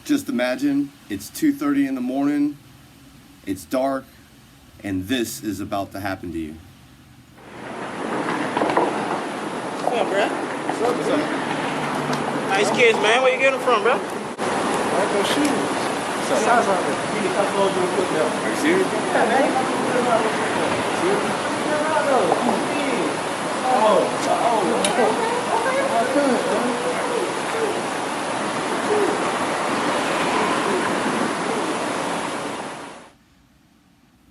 Just imagine it's 2:30 in the morning, it's dark, and this is about to happen to you. What's up, bro? What's up? Nice kids, man. Where you getting them from, bro? I like those shoes. What's up? Size out there. You need a couple of them to put down. Are you serious? Yeah, man. You can put them out there. Serious?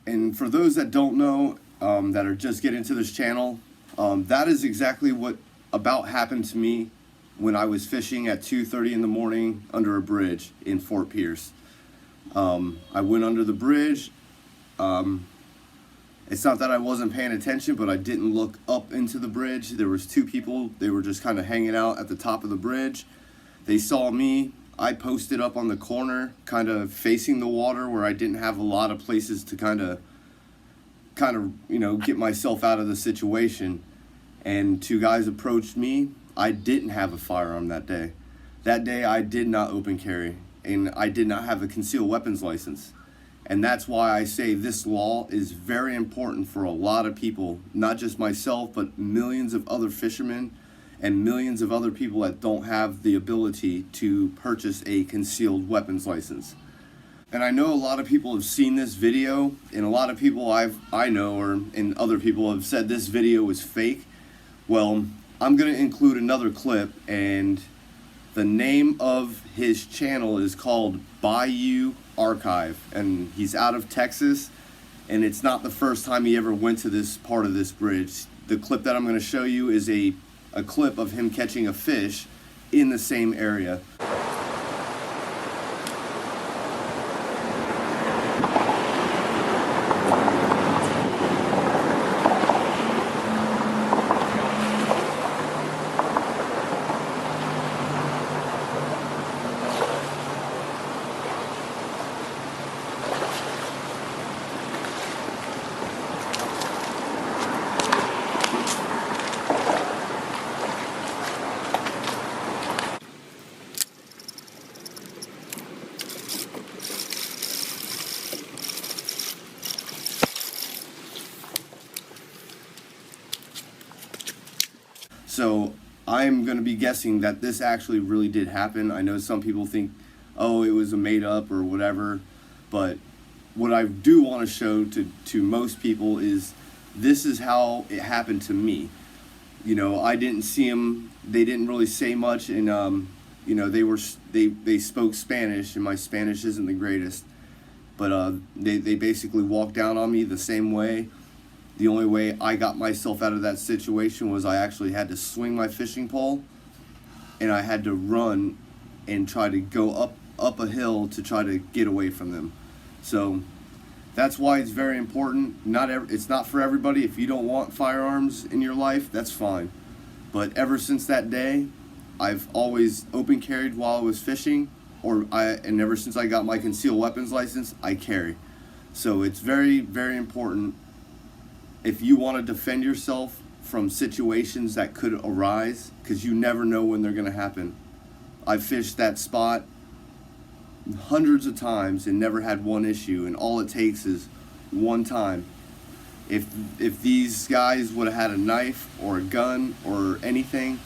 And for those that don't know, that are just getting to this channel, that is exactly what about happened to me when I was fishing at 2:30 in the morning under a bridge in Fort Pierce. I went under the bridge. It's not that I wasn't paying attention, but I didn't look up into the bridge. There was two people. They were just kind of hanging out at the top of the bridge. They saw me. I posted up on the corner, kind of facing the water, where I didn't have a lot of places to kind of get myself out of the situation. And two guys approached me. I didn't have a firearm that day. That day I did not open carry, and I did not have a concealed weapons license. And that's why I say this law is very important for a lot of people, not just myself, but millions of other fishermen and millions of other people that don't have the ability to purchase a concealed weapons license. And I know a lot of people have seen this video, and a lot of people I know and other people have said this video is fake. Well, I'm going to include another clip, and the name of his channel is called Bayou Archive, and he's out of Texas, and it's not the first time he ever went to this part of this bridge. The clip that I'm going to show you is a clip of him catching a fish in the same area. So I'm going to be guessing that this actually really did happen. I know some people think, oh, it was a made up or whatever, but what I do want to show to most people is this is how it happened to me. You know, I didn't see them. They didn't really say much, and you know, they spoke Spanish, and my Spanish isn't the greatest, but they basically walked down on me the same way. The only way I got myself out of that situation was I actually had to swing my fishing pole, and I had to run and try to go up a hill to try to get away from them. So that's why it's very important. It's not for everybody. If you don't want firearms in your life, that's fine. But ever since that day, I've always open carried while I was fishing, and ever since I got my concealed weapons license, I carry. So it's very, very important. If you want to defend yourself from situations that could arise, because you never know when they're going to happen. I've fished that spot hundreds of times and never had one issue, and all it takes is one time. If these guys would have had a knife or a gun or anything,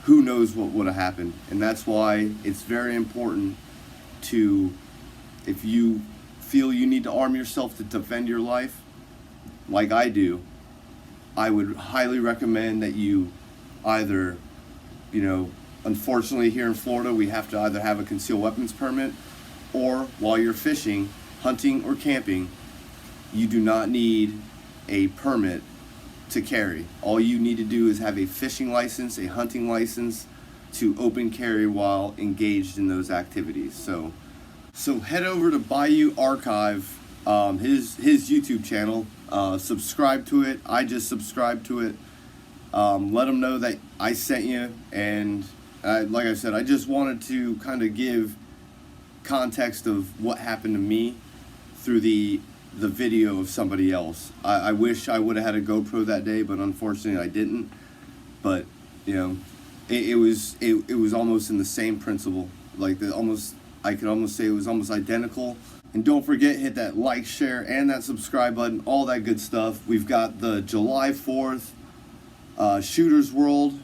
who knows what would have happened. And that's why it's very important to, if you feel you need to arm yourself to defend your life, like I do, I would highly recommend that you either, unfortunately here in Florida, we have to either have a concealed weapons permit, or while you're fishing, hunting, or camping, you do not need a permit to carry. All you need to do is have a fishing license, a hunting license to open carry while engaged in those activities. So head over to Bayou Archive, his YouTube channel. Subscribe to it. I just subscribed to it. Let him know that I sent you, and like I said, I just wanted to kind of give context of what happened to me through the video of somebody else. I wish I would have had a GoPro that day, but unfortunately I didn't. But it was almost in the same principle. Like I I could almost say it was almost identical. And don't forget, hit that like, share, and that subscribe button, all that good stuff. We've got the July 4th Shooters World.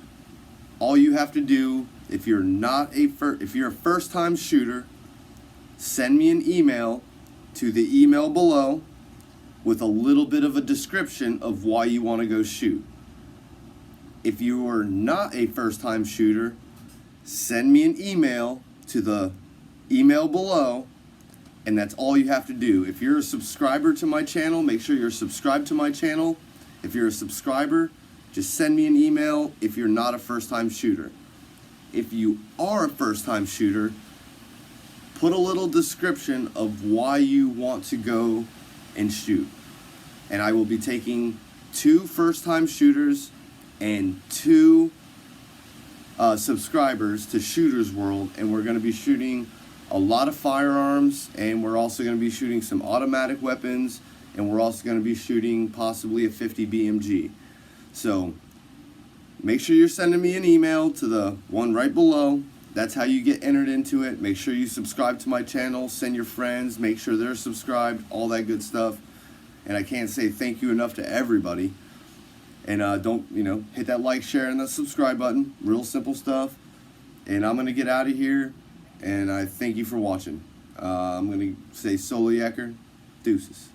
All you have to do, if you're a first-time shooter, send me an email to the email below with a little bit of a description of why you want to go shoot. If you are not a first-time shooter, send me an email to the email below, and that's all you have to do. If you're a subscriber to my channel, make sure you're subscribed to my channel. If you're a subscriber, just send me an email if you're not a first-time shooter. If you are a first-time shooter, put a little description of why you want to go and shoot. And I will be taking 2 first-time shooters and 2 subscribers to Shooters World, and we're going to be shooting a lot of firearms, and we're also going to be shooting some automatic weapons, and we're also going to be shooting possibly a 50 BMG. So make sure you're sending me an email to the one right below. That's how you get entered into it. Make sure you subscribe to my channel, send your friends, make sure they're subscribed, all that good stuff. And I can't say thank you enough to everybody. And don't, hit that like, share, and that subscribe button. Real simple stuff. And I'm going to get out of here. And I thank you for watching. I'm going to say Solo Yacker. Deuces.